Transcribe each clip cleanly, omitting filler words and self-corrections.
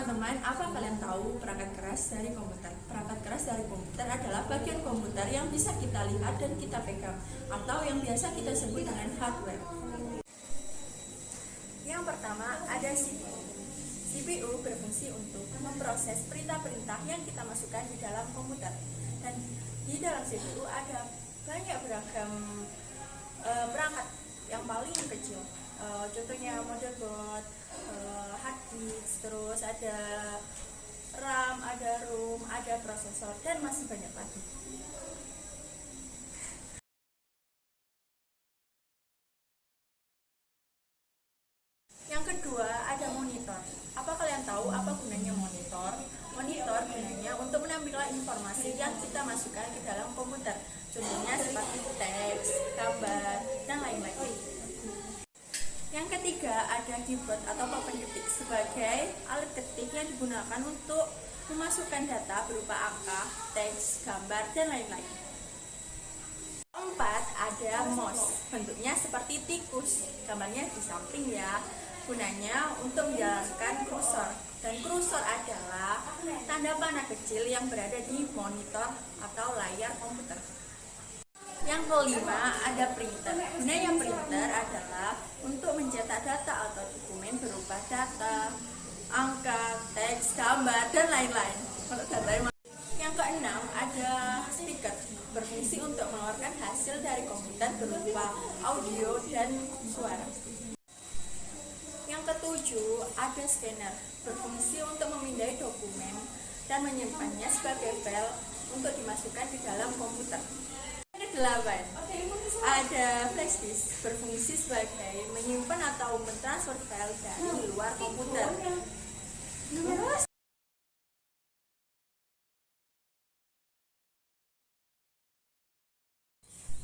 Teman-teman, apa kalian tahu perangkat keras dari komputer? Perangkat keras dari komputer adalah bagian komputer yang bisa kita lihat dan kita pegang, atau yang biasa kita sebut dengan hardware. Yang pertama ada CPU. CPU berfungsi untuk memproses perintah-perintah yang kita masukkan di dalam komputer. Dan di dalam CPU ada banyak beragam perangkat yang paling kecil. Contohnya motherboard, hard disk, terus ada RAM, ada ROM, ada prosesor, dan masih banyak lagi. Yang kedua ada monitor. Apa kalian tahu apa gunanya monitor? Monitor gunanya untuk menampilkan informasi yang kita masukkan ke dalam komputer. Contohnya seperti teks, gambar, dan lain-lain. Yang ketiga ada keyboard atau papan ketik sebagai alat ketik yang digunakan untuk memasukkan data berupa angka, teks, gambar, dan lain-lain. Keempat ada mouse, bentuknya seperti tikus, gambarnya di samping ya. Gunanya untuk menjalankan kursor, dan kursor adalah tanda panah kecil yang berada di monitor atau layar komputer. Yang kelima ada printer. Gunanya printer adalah untuk mencetak data atau dokumen berupa data, angka, teks, gambar, dan lain-lain. Yang keenam ada speaker, berfungsi untuk mengeluarkan hasil dari komputer berupa audio dan suara. Yang ketujuh ada scanner, berfungsi untuk memindai dokumen dan menyimpannya sebagai file untuk dimasukkan di dalam komputer. Yang ke-8 ada flash disk, berfungsi sebagai menyimpan atau mentransfer file dari luar komputer.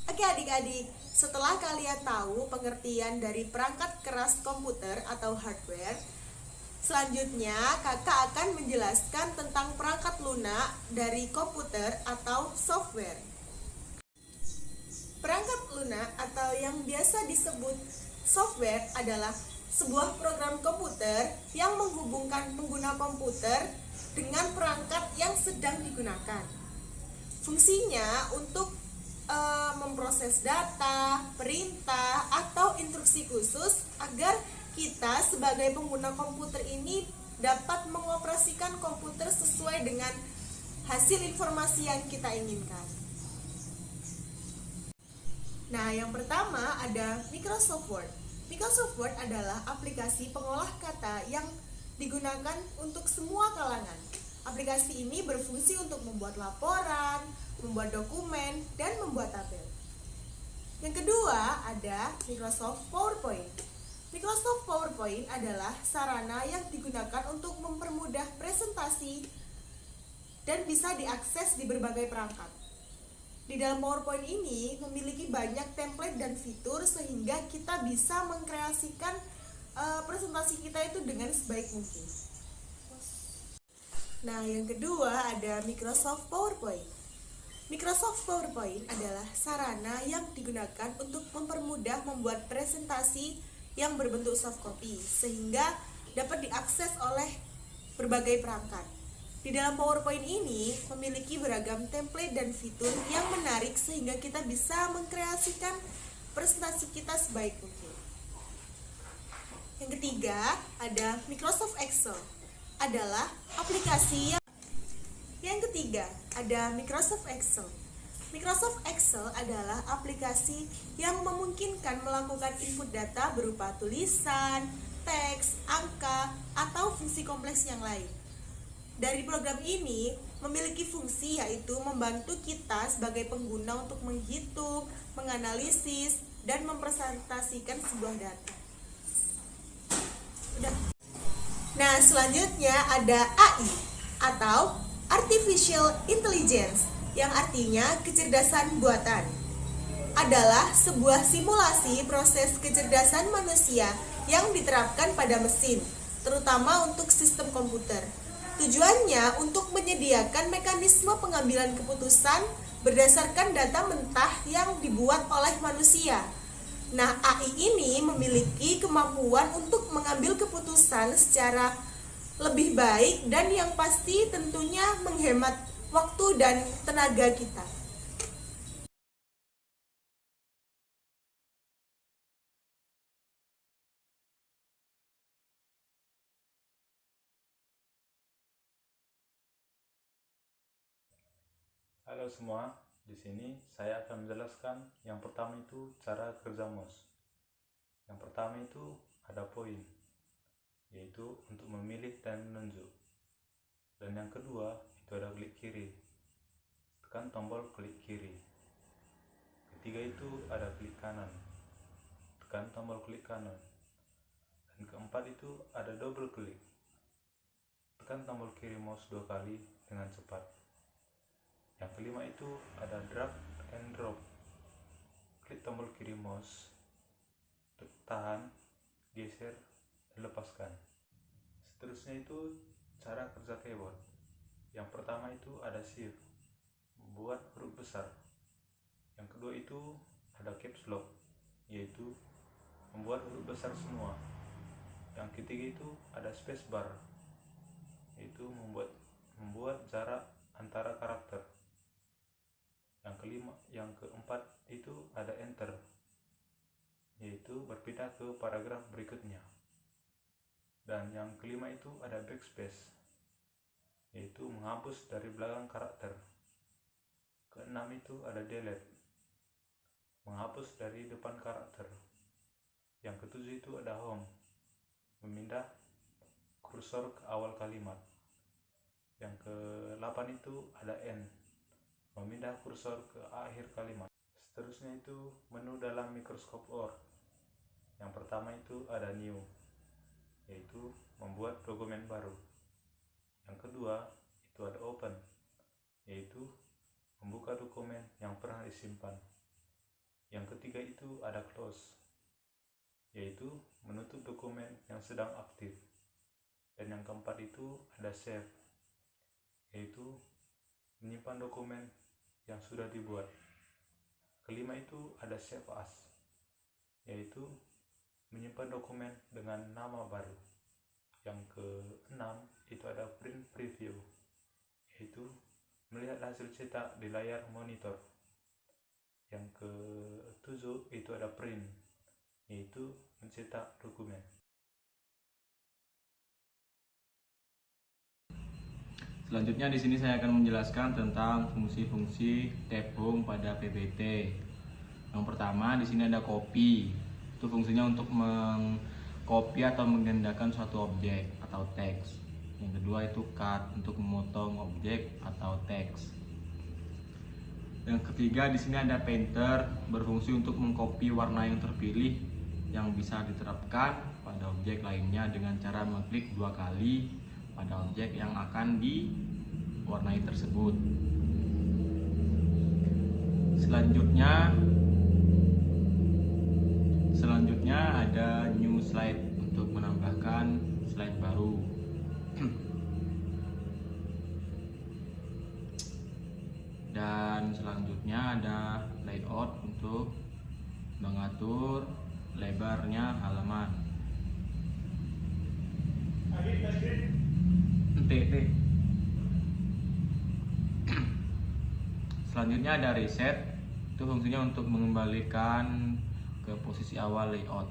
Oke adik-adik, setelah kalian tahu pengertian dari perangkat keras komputer atau hardware, selanjutnya kakak akan menjelaskan tentang perangkat lunak dari komputer atau software. Perangkat lunak atau yang biasa disebut software adalah sebuah program komputer yang menghubungkan pengguna komputer dengan perangkat yang sedang digunakan. Fungsinya untuk memproses data, perintah, atau instruksi khusus agar kita sebagai pengguna komputer ini dapat mengoperasikan komputer sesuai dengan hasil informasi yang kita inginkan. Nah, yang pertama ada Microsoft Word. Microsoft Word adalah aplikasi pengolah kata yang digunakan untuk semua kalangan. Aplikasi ini berfungsi untuk membuat laporan, membuat dokumen, dan membuat tabel. Yang kedua ada Microsoft PowerPoint. Microsoft PowerPoint adalah sarana yang digunakan untuk mempermudah presentasi dan bisa diakses di berbagai perangkat. Di dalam PowerPoint ini memiliki banyak template dan fitur sehingga kita bisa mengkreasikan presentasi kita itu dengan sebaik mungkin. Nah, yang kedua ada Microsoft PowerPoint. Microsoft PowerPoint adalah sarana yang digunakan untuk mempermudah membuat presentasi yang berbentuk soft copy sehingga dapat diakses oleh berbagai perangkat. Di dalam PowerPoint ini memiliki beragam template dan fitur yang menarik sehingga kita bisa mengkreasikan presentasi kita sebaik mungkin. Yang ketiga ada Microsoft Excel, adalah aplikasi yang ketiga ada Microsoft Excel. Microsoft Excel adalah aplikasi yang memungkinkan melakukan input data berupa tulisan, teks, angka, atau fungsi kompleks yang lain. Dari program ini memiliki fungsi yaitu membantu kita sebagai pengguna untuk menghitung, menganalisis, dan mempresentasikan sebuah data. Nah, selanjutnya ada AI atau Artificial Intelligence, yang artinya kecerdasan buatan. Adalah sebuah simulasi proses kecerdasan manusia yang diterapkan pada mesin, terutama untuk sistem komputer. Tujuannya untuk menyediakan mekanisme pengambilan keputusan berdasarkan data mentah yang dibuat oleh manusia. Nah, AI ini memiliki kemampuan untuk mengambil keputusan secara lebih baik, dan yang pasti tentunya menghemat waktu dan tenaga kita. Halo semua, di sini saya akan menjelaskan yang pertama itu cara kerja mouse. Yang pertama itu ada poin, yaitu untuk memilih dan menunjuk. Dan yang kedua itu ada klik kiri, tekan tombol klik kiri. Ketiga itu ada klik kanan, tekan tombol klik kanan. Dan keempat itu ada double klik, tekan tombol kiri mouse 2 kali dengan cepat. Yang kelima itu ada drag and drop, klik tombol kiri mouse, tahan, geser, dan lepaskan. Seterusnya itu cara kerja keyboard. Yang pertama itu ada shift, membuat huruf besar. Yang kedua itu ada caps lock, yaitu membuat huruf besar semua. Yang ketiga itu ada space bar, yaitu membuat jarak antara karakter. Yang keempat itu ada enter, yaitu berpindah ke paragraf berikutnya. Dan yang kelima itu ada backspace, yaitu menghapus dari belakang karakter. Keenam itu ada delete, menghapus dari depan karakter. Yang ketujuh itu ada home, memindah kursor ke awal kalimat. Yang ke-8 itu ada end, memindah kursor ke akhir kalimat. Seterusnya itu menu dalam Microsoft Word. Yang pertama itu ada new, yaitu membuat dokumen baru. Yang kedua itu ada open, yaitu membuka dokumen yang pernah disimpan. Yang ketiga itu ada close, yaitu menutup dokumen yang sedang aktif. Dan yang keempat itu ada save, yaitu menyimpan dokumen yang sudah dibuat. Kelima itu ada save as, yaitu menyimpan dokumen dengan nama baru. Yang keenam itu ada print preview, yaitu melihat hasil cetak di layar monitor. Yang ketujuh itu ada print, yaitu mencetak dokumen. Selanjutnya di sini saya akan menjelaskan tentang fungsi-fungsi tab home pada PPT. Yang pertama di sini ada copy. Itu fungsinya untuk mengcopy atau menggandakan suatu objek atau teks. Yang kedua itu cut, untuk memotong objek atau teks. Yang ketiga di sini ada painter, berfungsi untuk mengcopy warna yang terpilih yang bisa diterapkan pada objek lainnya dengan cara mengklik 2 kali pada objek yang akan diwarnai tersebut. Selanjutnya ada new slide, untuk menambahkan slide baru. Dan selanjutnya ada layout, untuk mengatur lebarnya halaman. Selanjutnya ada reset, itu fungsinya untuk mengembalikan ke posisi awal layout.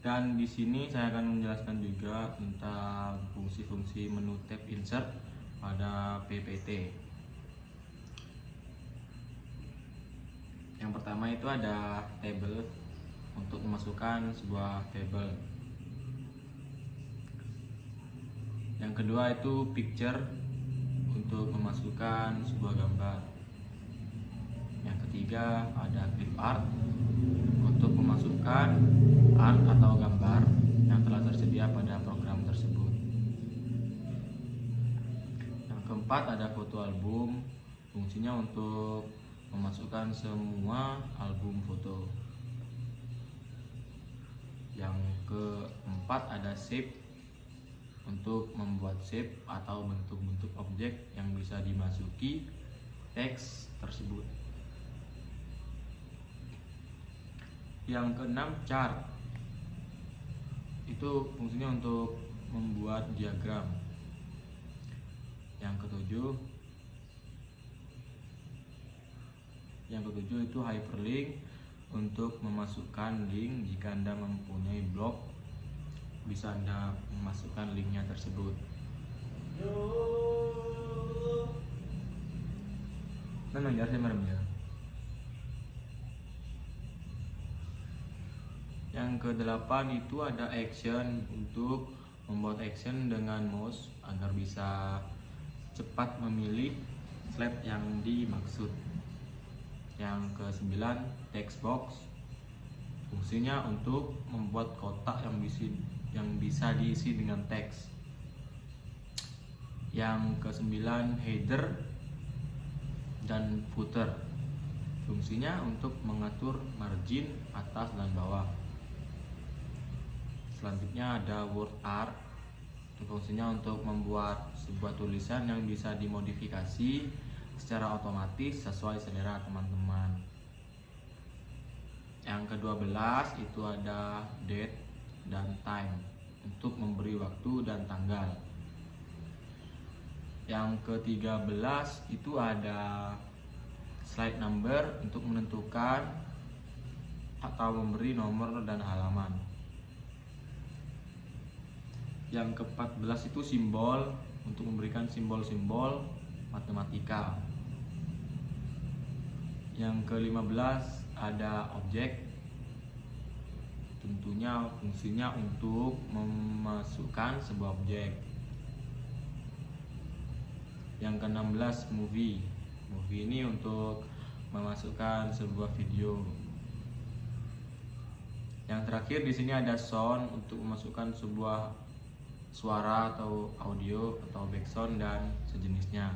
Dan di sini saya akan menjelaskan juga tentang fungsi-fungsi menu tab insert pada PPT. Yang pertama itu ada table, untuk memasukkan sebuah table. Yang kedua itu picture, untuk memasukkan sebuah gambar. Yang ketiga ada clip art, untuk memasukkan art atau gambar yang telah tersedia pada program tersebut. Yang keempat ada foto album, fungsinya untuk memasukkan semua album foto. Yang keempat ada shape, untuk membuat shape atau bentuk-bentuk objek yang bisa dimasuki teks tersebut. Yang keenam, chart. Itu fungsinya untuk membuat diagram. Yang ketujuh itu hyperlink, untuk memasukkan link. Jika Anda mempunyai blog, bisa Anda memasukkan linknya tersebut. Yang kedelapan itu ada action, untuk membuat action dengan mouse agar bisa cepat memilih slide yang dimaksud. Yang ke-9, text box. Fungsinya untuk membuat kotak yang bisa diisi dengan teks. Yang ke-9, header dan footer. Fungsinya untuk mengatur margin atas dan bawah. Selanjutnya ada word art. Fungsinya untuk membuat sebuah tulisan yang bisa dimodifikasi secara otomatis sesuai selera teman-teman. Yang ke-12 itu ada date dan time, untuk memberi waktu dan tanggal. Yang ke-13 itu ada slide number, untuk menentukan atau memberi nomor dan halaman. Yang ke-14 itu simbol, untuk memberikan simbol-simbol matematika. Yang ke-15 ada objek, tentunya fungsinya untuk memasukkan sebuah objek. Yang ke-16 movie ini untuk memasukkan sebuah video. Yang terakhir di sini ada sound, untuk memasukkan sebuah suara atau audio atau background dan sejenisnya.